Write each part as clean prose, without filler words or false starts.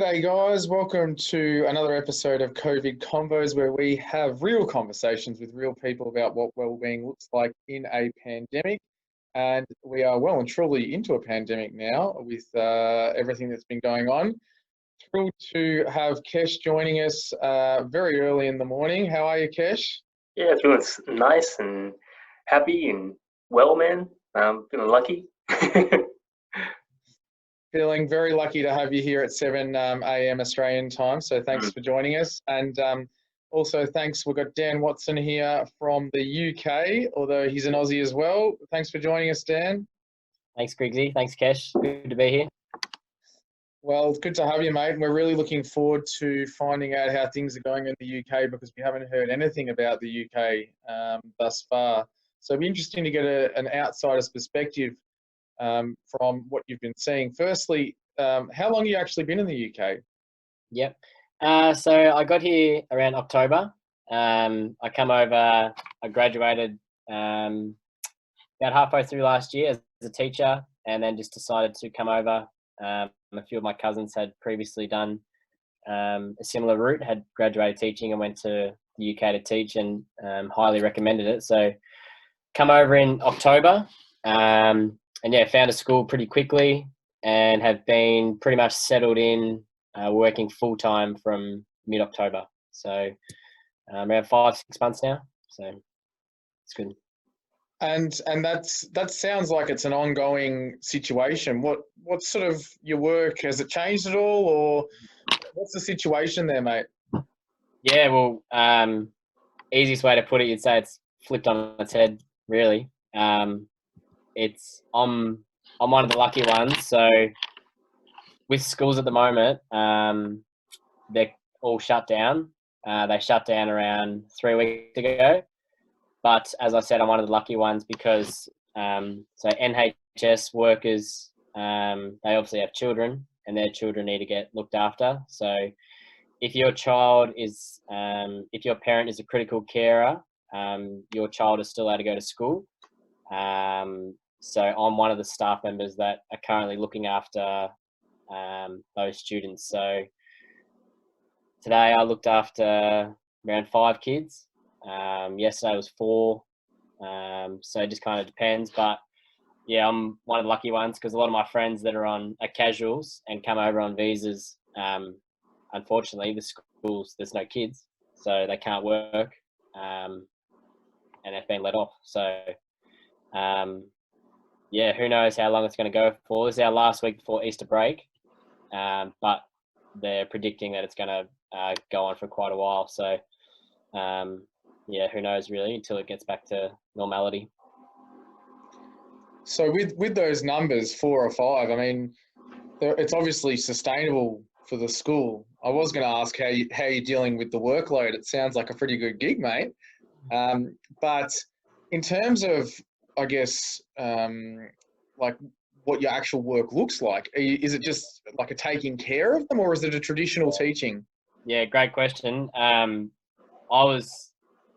G'day, guys. Welcome to another episode of Covid Convos, where we have real conversations with real people about what well-being looks like in a pandemic. And we are well and truly into a pandemic now with everything that's been going on. Thrilled to have Kesh joining us very early in the morning. How are you, Kesh? Yeah, feeling nice and happy and well, man. Feeling lucky. Feeling very lucky to have you here at 7 a.m. Australian time. So thanks for joining us. And also thanks, we've got Dan Watson here from the UK, although he's an Aussie as well. Thanks for joining us, Dan. Thanks, Grigsy. Thanks, Kesh. Good to be here. Well, it's good to have you, mate. And we're really looking forward to finding out how things are going in the UK because we haven't heard anything about the UK thus far. So it'd be interesting to get an outsider's perspective from what you've been seeing. Firstly, how long have you actually been in the UK? Yep. So I got here around October. I come over, I graduated about halfway through last year as a teacher, and then just decided to come over. A few of my cousins had previously done a similar route, had graduated teaching and went to the UK to teach, and highly recommended it. So come over in October. And yeah, found a school pretty quickly and have been pretty much settled in, working full time from mid-October. So around 5-6 months now. So it's good. And that sounds like it's an ongoing situation. What's sort of your work? Has it changed at all, or what's the situation there, mate? Yeah, well, easiest way to put it, you'd say it's flipped on its head, really. I'm one of the lucky ones. So with schools at the moment, they're all shut down. They shut down around 3 weeks ago. But as I said, I'm one of the lucky ones because so NHS workers, they obviously have children, and their children need to get looked after. So if your child is, if your parent is a critical carer, your child is still allowed to go to school. So I'm one of the staff members that are currently looking after those students. So today I looked after around 5 kids. Yesterday was 4. So it just kind of depends. But yeah, I'm one of the lucky ones because a lot of my friends that are casuals and come over on visas, unfortunately, the schools, there's no kids, so they can't work, and they've been let off. So yeah, who knows how long it's going to go for. This is our last week before Easter break, but they're predicting that it's going to go on for quite a while. So yeah, who knows really until it gets back to normality. So with those numbers, 4 or 5, I mean, it's obviously sustainable for the school. I was going to ask how you're dealing with the workload. It sounds like a pretty good gig, mate. But in terms of, I guess, like what your actual work looks like, is it just like a taking care of them, or is it a traditional teaching? Yeah, great question. I was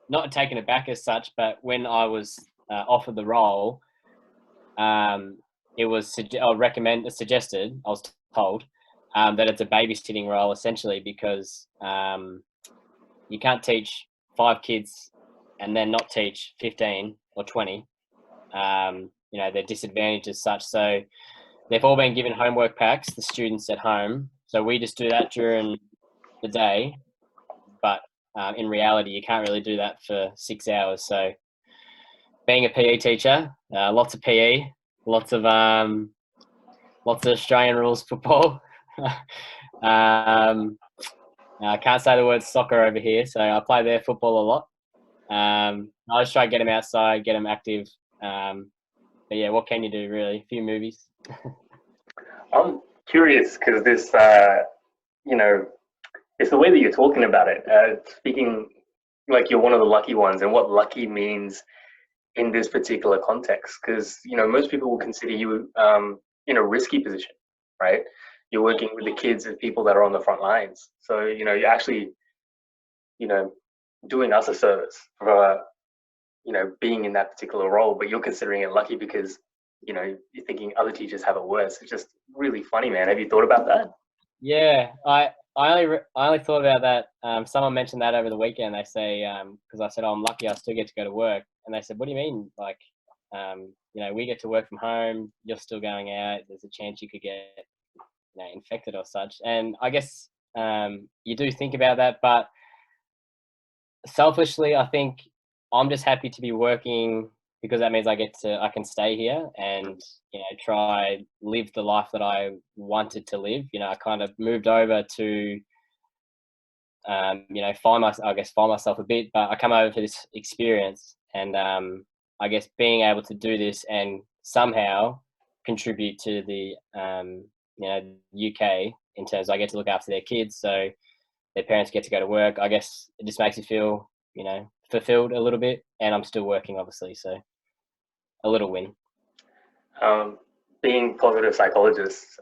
not taken aback as such, but when I was offered the role, it was suggested, I was told, that it's a babysitting role essentially because you can't teach 5 kids and then not teach 15 or 20. They're disadvantaged as such. So they've all been given homework packs, the students at home. So we just do that during the day. But in reality, you can't really do that for 6 hours. So being a PE teacher, lots of PE, lots of Australian rules football. I can't say the word soccer over here, so I play their football a lot. I just try to get them outside, get them active. But yeah, what can you do really? A few movies. I'm curious because this, it's the way that you're talking about it. Speaking like you're one of the lucky ones, and what lucky means in this particular context. Because most people will consider you in a risky position, right? You're working with the kids and people that are on the front lines. So you're actually, doing us a service for being in that particular role, but you're considering it lucky because you're thinking other teachers have it worse. It's just really funny, man. Have you thought about that? Yeah, I only thought about that. Someone mentioned that over the weekend. They say because I said, "Oh, I'm lucky I still get to go to work," and they said, "What do you mean? Like, we get to work from home. You're still going out. There's a chance you could get infected or such." And I guess you do think about that, but selfishly, I think I'm just happy to be working because that means I can stay here and try live the life that I wanted to live. I kind of moved over to find myself a bit, but I come over for this experience, and I guess being able to do this and somehow contribute to the UK in terms of I get to look after their kids, so their parents get to go to work. I guess it just makes you feel fulfilled a little bit, and I'm still working, obviously, so a little win. Being positive psychologists,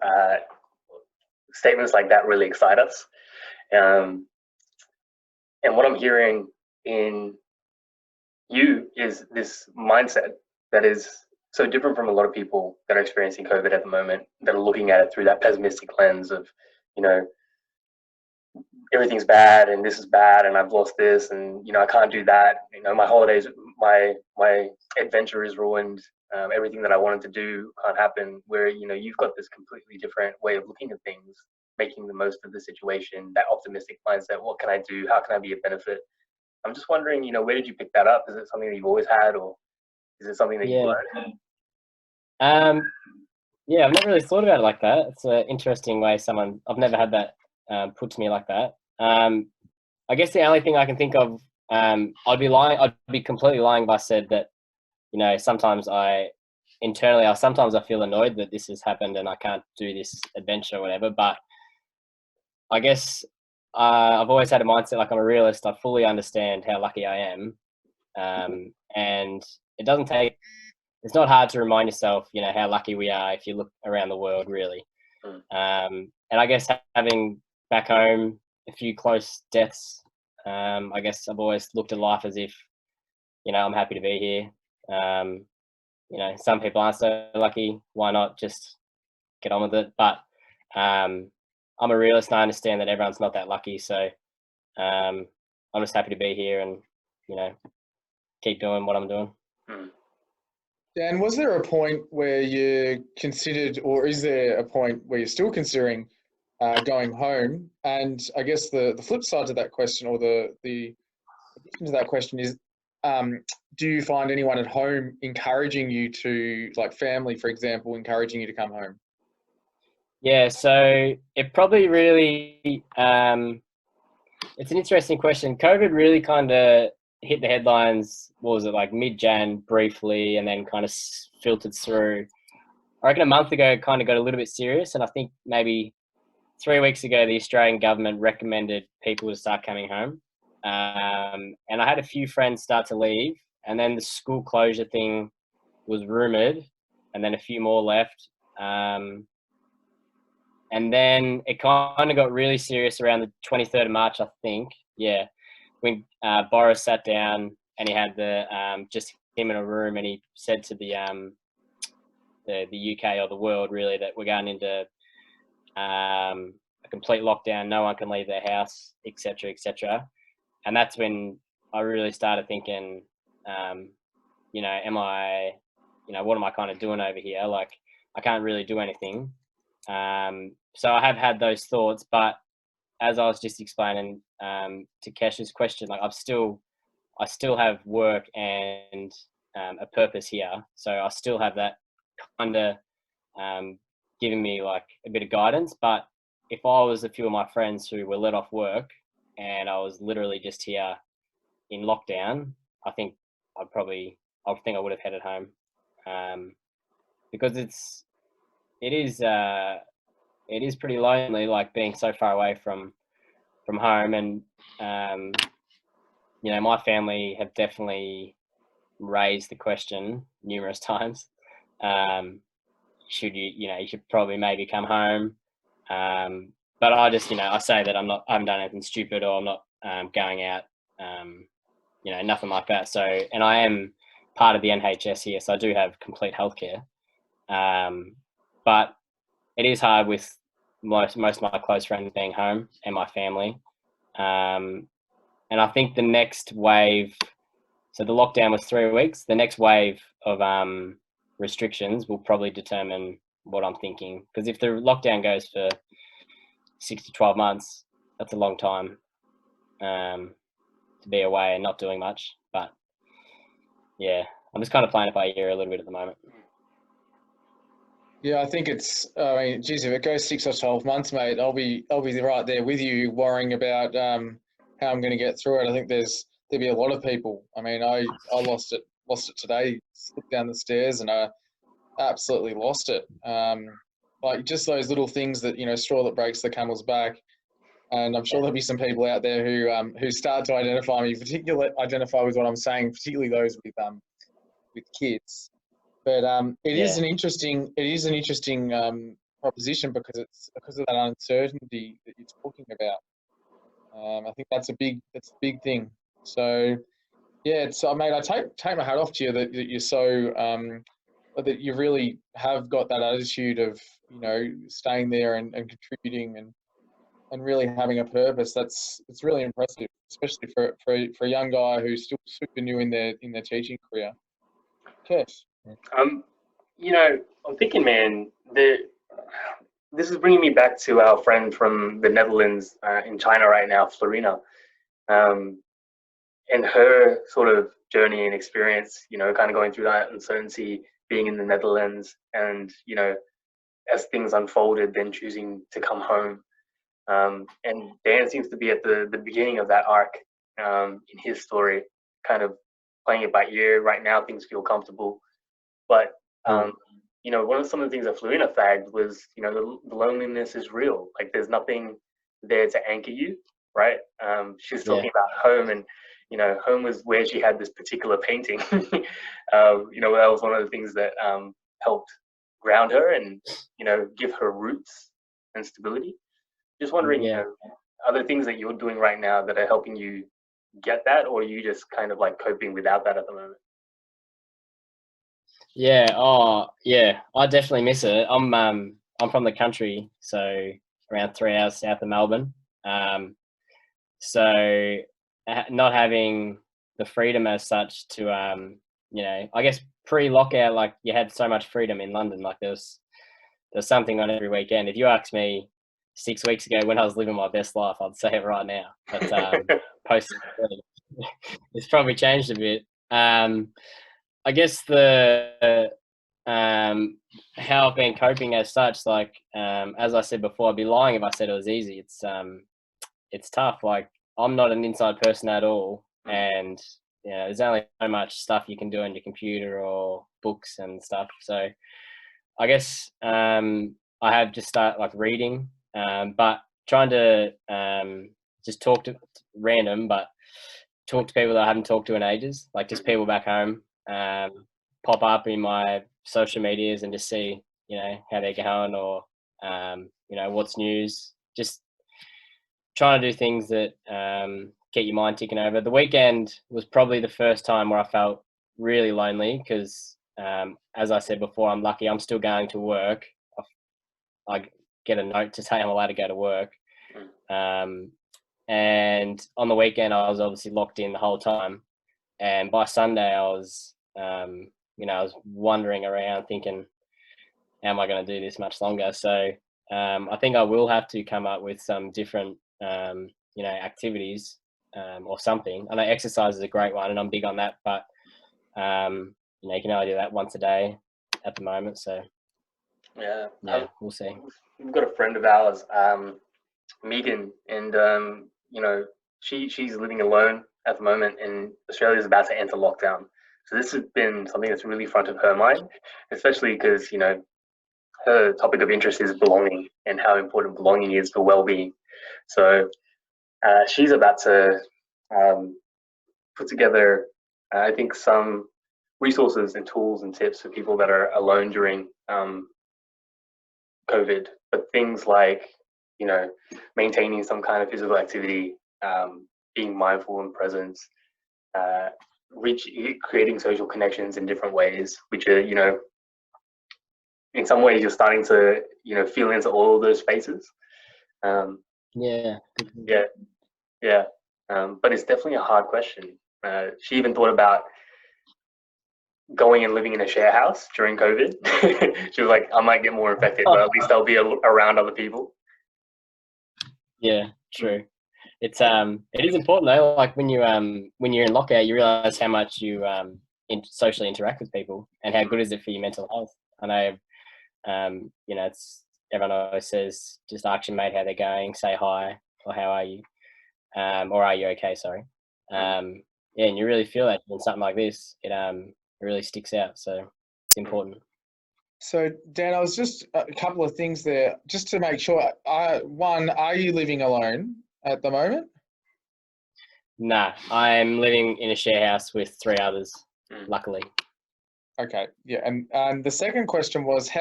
statements like that really excite us. And what I'm hearing in you is this mindset that is so different from a lot of people that are experiencing COVID at the moment, that are looking at it through that pessimistic lens of, everything's bad and this is bad and I've lost this and, I can't do that. My holidays, my adventure is ruined. Everything that I wanted to do can't happen. Where, you've got this completely different way of looking at things, making the most of the situation, that optimistic mindset. What can I do? How can I be a benefit? I'm just wondering, where did you pick that up? Is it something that you've always had, or is it something that you learned? Yeah, I've never really thought about it like that. It's an interesting way I've never had that put to me like that. I guess the only thing I can think of, I'd be completely lying if I said that, sometimes sometimes I feel annoyed that this has happened and I can't do this adventure or whatever, but I guess I've always had a mindset like I'm a realist. I fully understand how lucky I am. And it's not hard to remind yourself, how lucky we are if you look around the world, really. And I guess having back home a few close deaths, I guess I've always looked at life as if, I'm happy to be here. Some people aren't so lucky. Why not just get on with it? But I'm a realist and I understand that everyone's not that lucky. So I'm just happy to be here and, keep doing what I'm doing. Dan, was there a point where you considered, or is there a point where you're still considering going home? And I guess the flip side to that question, or the addition to that question is, do you find anyone at home encouraging you to, like family, for example, encouraging you to come home? Yeah, so it probably really, it's an interesting question. COVID really kind of hit the headlines, what was it, like mid-Jan briefly, and then kind of filtered through. I reckon a month ago it kind of got a little bit serious, and I think maybe 3 weeks ago the Australian government recommended people to start coming home. And I had a few friends start to leave, and then the school closure thing was rumoured, and then a few more left. And then it kind of got really serious around the 23rd of March, I think. Yeah, when Boris sat down and he had just him in a room, and he said to the UK or the world really that we're going into a complete lockdown. No one can leave their house, etc., etc. And that's when I really started thinking, am I, what am I kind of doing over here? Like, I can't really do anything. So I have had those thoughts, but as I was just explaining to Kesh's question, like I still have work and a purpose here. So I still have that kind of giving me like a bit of guidance. But if I was a few of my friends who were let off work and I was literally just here in lockdown, I think I would have headed home, because it is pretty lonely, like being so far away from home. And my family have definitely raised the question numerous times. You should probably maybe come home. But I just, I say that I haven't done anything stupid, or I'm not going out, nothing like that. So, and I am part of the NHS here, so I do have complete healthcare. But it is hard with most of my close friends being home and my family. And I think the next wave, so the lockdown was 3 weeks. The next wave of restrictions will probably determine what I'm thinking. Because if the lockdown goes for 6 to 12 months, that's a long time to be away and not doing much. But yeah, I'm just kind of playing it by ear a little bit at the moment. Yeah, I think it's. I mean, geez, if it goes 6 or 12 months, mate, I'll be right there with you, worrying about how I'm going to get through it. I think there'll be a lot of people. I mean, I lost it today. Slipped down the stairs and I absolutely lost it. Like just those little things that, straw that breaks the camel's back. And I'm sure there'll be some people out there who start to identify with what I'm saying, particularly those with kids. But it is an interesting proposition because of that uncertainty that you're talking about. I think that's a big thing. So yeah, mate, I take my hat off to you that you're so that you really have got that attitude of staying there and contributing and really having a purpose. It's really impressive, especially for a young guy who's still super new in their teaching career. Kesh. I'm thinking, man, this is bringing me back to our friend from the Netherlands in China right now, Florina, and her sort of journey and experience, kind of going through that uncertainty, being in the Netherlands, and, as things unfolded, then choosing to come home. And Dan seems to be at the beginning of that arc in his story, kind of playing it by ear. Right now, things feel comfortable. But some of the things that Florina flagged was, the loneliness is real. Like there's nothing there to anchor you, right? She's talking about home, and home was where she had this particular painting. That was one of the things that helped ground her and give her roots and stability. Just wondering, are there things that you're doing right now that are helping you get that, or are you just kind of like coping without that at the moment? Yeah. Oh, yeah. I definitely miss it. I'm from the country, so around 3 hours south of Melbourne. So not having the freedom as such to I guess pre-lockout, like you had so much freedom in London. Like there's something on every weekend. If you asked me 6 weeks ago when I was living my best life, I'd say it right now. But post it's probably changed a bit. I guess the how I've been coping as such, like as I said before, I'd be lying if I said it was easy. It's tough. Like I'm not an inside person at all, and there's only so much stuff you can do on your computer or books and stuff. So I guess I have just started like reading, but trying to just talk to people that I haven't talked to in ages, like just people back home. Pop up in my social medias and just see, how they're going or, what's news. Just trying to do things that get your mind ticking over. The weekend was probably the first time where I felt really lonely because, as I said before, I'm lucky I'm still going to work. I get a note to say I'm allowed to go to work. And on the weekend, I was obviously locked in the whole time. And by Sunday, I was, I was wandering around thinking, how am I going to do this much longer? So I think I will have to come up with some different, activities or something. I know exercise is a great one, and I'm big on that. But you can only do that once a day at the moment. So yeah, we'll see. We've got a friend of ours, Megan, and she's living alone at the moment, and Australia is about to enter lockdown. So this has been something that's really front of her mind, especially because her topic of interest is belonging and how important belonging is for well-being. So she's about to put together, I think, some resources and tools and tips for people that are alone during COVID, but things like maintaining some kind of physical activity, being mindful and present, creating social connections in different ways, which are in some ways you're starting to, feel into all of those spaces. Yeah. Yeah. But it's definitely a hard question. She even thought about going and living in a share house during COVID. She was like, I might get more infected, but at least I'll be around other people. Yeah, true. It is important though. Like when you're in lockout, you realize how much you socially interact with people, and how good is it for your mental health. I know, it's everyone always says just ask your mate how they're going, say hi or how are you, or are you okay? Sorry. Yeah, and you really feel that in something like this, it really sticks out. So it's important. So, Dan, I was just a couple of things there, just to make sure. One, are you living alone at the moment? Nah, I'm living in a share house with 3 others, luckily. Okay, yeah. And the second question was,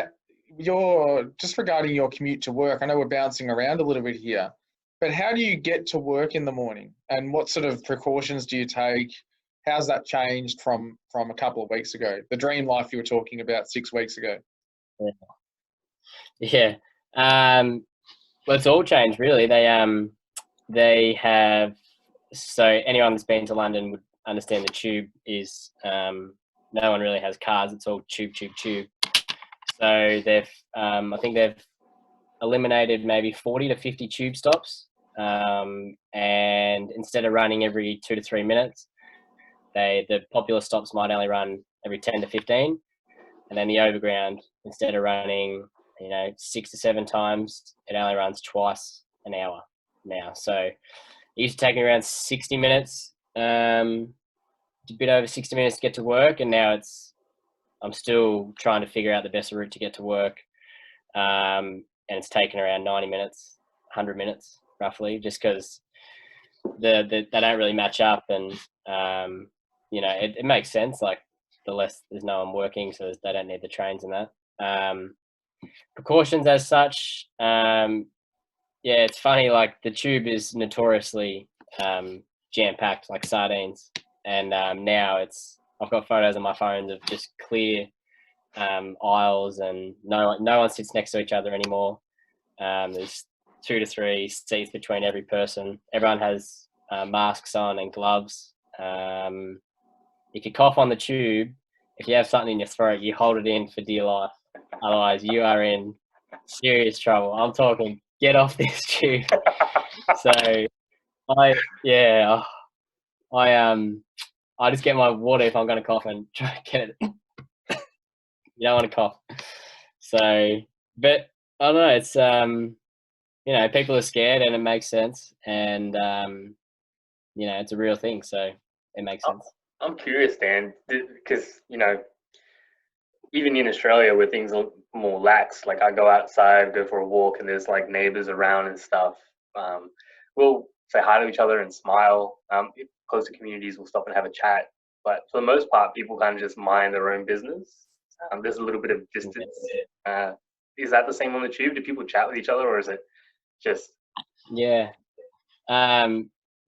just regarding your commute to work. I know we're bouncing around a little bit here, but how do you get to work in the morning, and what sort of precautions do you take? How's that changed from a couple of weeks ago? The dream life you were talking about 6 weeks ago. Yeah. Well, it's all changed really. They have, so anyone that's been to London would understand the tube is no one really has cars. It's all tube. So they've I think they've eliminated maybe 40 to 50 tube stops, and instead of running every 2 to 3 minutes, the popular stops might only run every 10 to 15, and then the overground, instead of running 6 to 7 times, it only runs twice an hour now. So it used to take me around 60 minutes, a bit over 60 minutes to get to work, and now I'm still trying to figure out the best route to get to work, and it's taken around 90 minutes, 100 minutes roughly, just because they don't really match up, and it makes sense. Like the less there's no one working, so they don't need the trains and that. Precautions as such, yeah, it's funny. Like the tube is notoriously jam packed, like sardines, and now I've got photos on my phone of just clear aisles, and no one sits next to each other anymore. There's 2 to 3 seats between every person. Everyone has masks on and gloves. If you cough on the tube, if you have something in your throat, you hold it in for dear life. Otherwise, you are in serious trouble. I'm talking, get off this tube. So, I just get my water if I'm going to cough and try to get it. You don't want to cough. So, but I don't know. It's people are scared, and it makes sense, and it's a real thing, so it makes sense. I'm curious, Dan, because even in Australia where things are more lax, like I go outside, go for a walk, and there's like neighbors around and stuff. We'll say hi to each other and smile. Closer communities will stop and have a chat, but for the most part, people kind of just mind their own business. There's a little bit of distance. Is that the same on the tube? Do people chat with each other, or is it just? Yeah.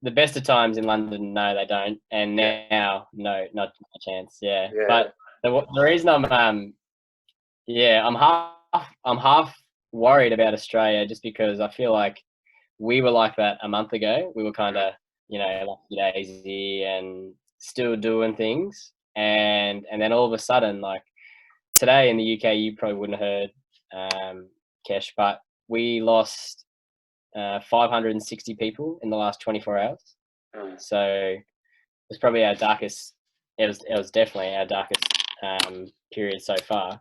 The best of times in London, no, they don't, and now, no, not a chance. Yeah. But the reason I'm half worried about Australia, just because I feel like we were like that a month ago. We were kind of lucky daisy and still doing things, and then all of a sudden, like today in the UK, you probably wouldn't have heard, Kesh, but we lost 560 people in the last 24 hours. So it's probably our darkest. It was definitely our darkest period so far.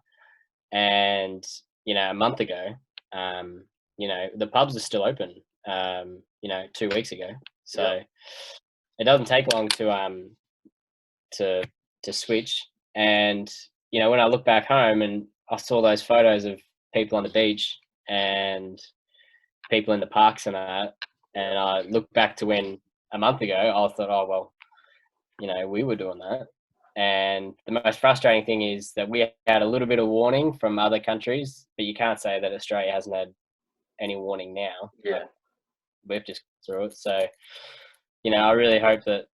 And a month ago, the pubs are still open. 2 weeks ago. So it doesn't take long to switch. And when I look back home and I saw those photos of people on the beach and people in the parks and that, and I look back to when a month ago I thought, oh well, we were doing that. And the most frustrating thing is that we had a little bit of warning from other countries, but you can't say that Australia hasn't had any warning now. Yeah, we've just gone through it. So I really hope that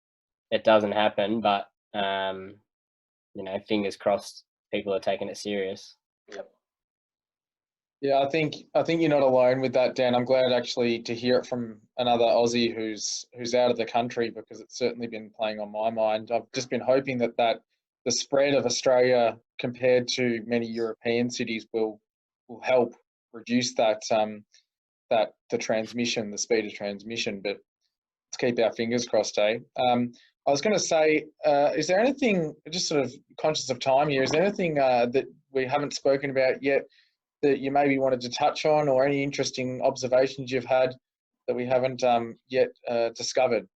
it doesn't happen, but fingers crossed people are taking it serious. Yep. Yeah, I think you're not alone with that, Dan. I'm glad actually to hear it from another Aussie who's out of the country, because it's certainly been playing on my mind. I've just been hoping that the spread of Australia compared to many European cities will help reduce that the transmission, the speed of transmission. But let's keep our fingers crossed, eh? I was going to say, is there anything, just sort of conscious of time here, is there anything that we haven't spoken about yet that you maybe wanted to touch on, or any interesting observations you've had that we haven't yet discovered?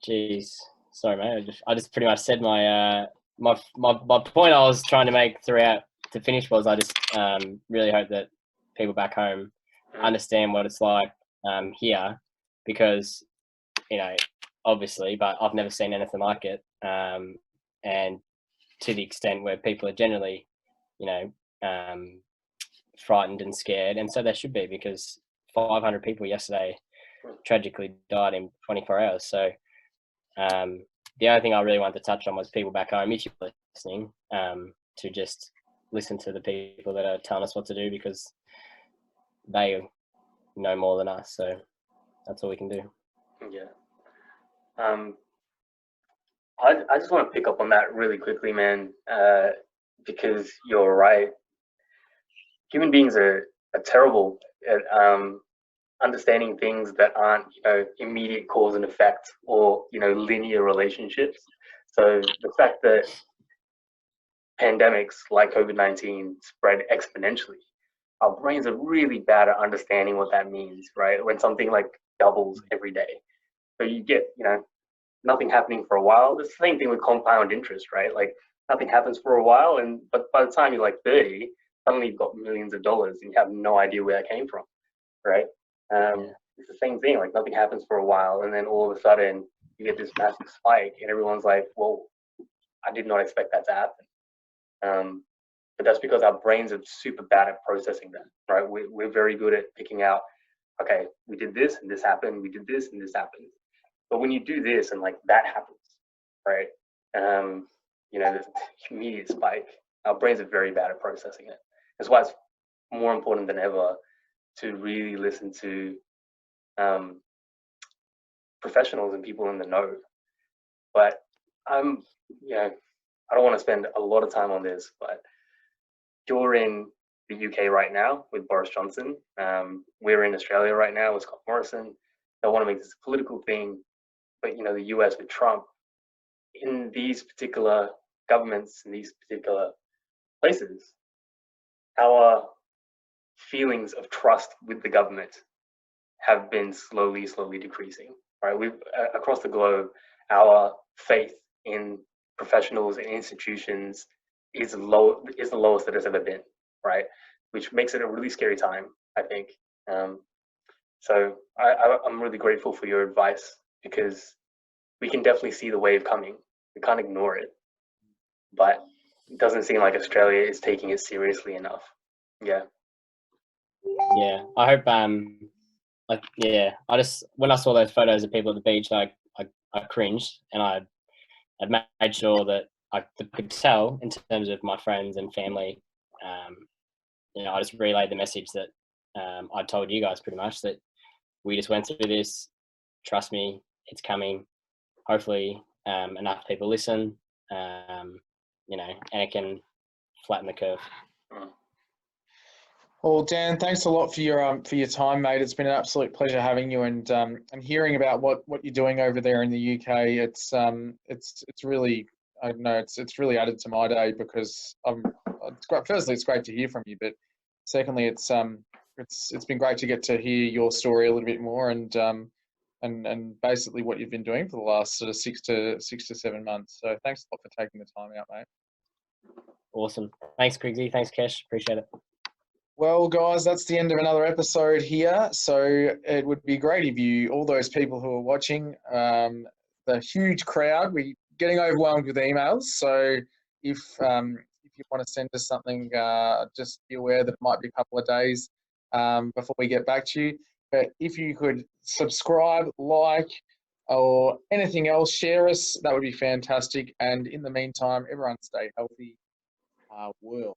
Geez, sorry, mate. I just pretty much said my my point I was trying to make throughout to finish was I just really hope that people back home understand what it's like here, because obviously, but I've never seen anything like it, and to the extent where people are generally, frightened and scared, and so they should be, because 500 people yesterday tragically died in 24 hours. So the only thing I really wanted to touch on was people back home, if you're listening, to just listen to the people that are telling us what to do, because they know more than us. So that's all we can do. Yeah. I just want to pick up on that really quickly, man, because you're right. Human beings are terrible at understanding things that aren't, immediate cause and effect, or, linear relationships. So the fact that pandemics like COVID-19 spread exponentially, our brains are really bad at understanding what that means, right? When something like doubles every day. So you get, nothing happening for a while. It's the same thing with compound interest, right? Like nothing happens for a while, but by the time you're like 30, suddenly you've got millions of dollars and you have no idea where that came from, right? It's the same thing. Like nothing happens for a while, and then all of a sudden you get this massive spike, and everyone's like, "Well, I did not expect that to happen." But that's because our brains are super bad at processing that, right? We're very good at picking out, okay, we did this and this happened. We did this and this happened. But when you do this and like that happens, right? There's immediate spike. Our brains are very bad at processing it. That's why it's more important than ever to really listen to professionals and people in the know. But I don't want to spend a lot of time on this, but you're in the UK right now with Boris Johnson. We're in Australia right now with Scott Morrison. They want to make this a political thing, but the US with Trump. In these particular governments, in these particular places, our feelings of trust with the government have been slowly decreasing, right? We've across the globe, our faith in professionals and institutions is the lowest that it's ever been, right? Which makes it a really scary time, I think. So I'm really grateful for your advice, because we can definitely see the wave coming. We can't ignore it, but it doesn't seem like Australia is taking it seriously enough. Yeah. Yeah, I hope. I just, when I saw those photos of people at the beach, I cringed, and I made sure that I could tell in terms of my friends and family. I just relayed the message that I told you guys pretty much, that we just went through this. Trust me, it's coming. Hopefully, enough people listen, and it can flatten the curve. Well, Dan, thanks a lot for your time, mate. It's been an absolute pleasure having you, and hearing about what you're doing over there in the UK. It's really, I don't know, it's really added to my day, because firstly, it's great to hear from you, but secondly, it's been great to get to hear your story a little bit more, and basically what you've been doing for the last sort of 6 to 7 months. So thanks a lot for taking the time out, mate. Awesome. Thanks, Krigsy. Thanks, Kesh. Appreciate it. Well, guys, that's the end of another episode here. So it would be great if all those people who are watching, the huge crowd, we're getting overwhelmed with emails. So if you want to send us something, just be aware that it might be a couple of days before we get back to you. But if you could subscribe, like, or anything else, share us, that would be fantastic. And in the meantime, everyone stay healthy. world.